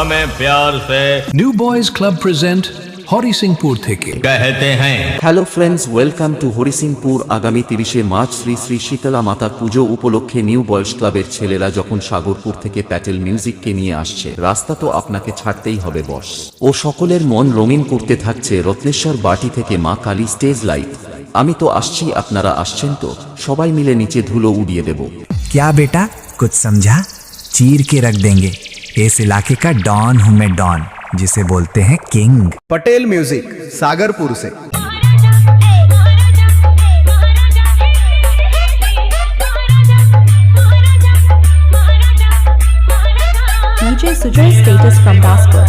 हमें प्यार से new boys club present Harisinghpur থেকে कहते हैं। Hello friends, welcome to Harisinghpur. আগামী 30শে মার্চ শ্রী শ্রী শীতলা মাতার পুজো উপলক্ষে নিউ বয়েজ ক্লাবের ছেলেরা যখন সাগরপুর থেকে প্যাটেল মিউজিককে নিয়ে আসছে, রাস্তা তো আপনাকে ছাড়তেই হবে বস। ও সকলের মন রঙিন করতে থাকছে রত্নেশ্বর বাটি থেকে মা কালী স্টেজ লাইট। আমি তো আসছি, আপনারা আসছেন তো? সবাই মিলে নিচে ধুলো উড়িয়ে দেব। क्या बेटा कुछ समझा? चीर के रख देंगे। इस इलाके का डॉन हूं मैं, डॉन जिसे बोलते हैं किंग। पटेल म्यूजिक सागरपुर से। DJ Sujoy status from Daspur.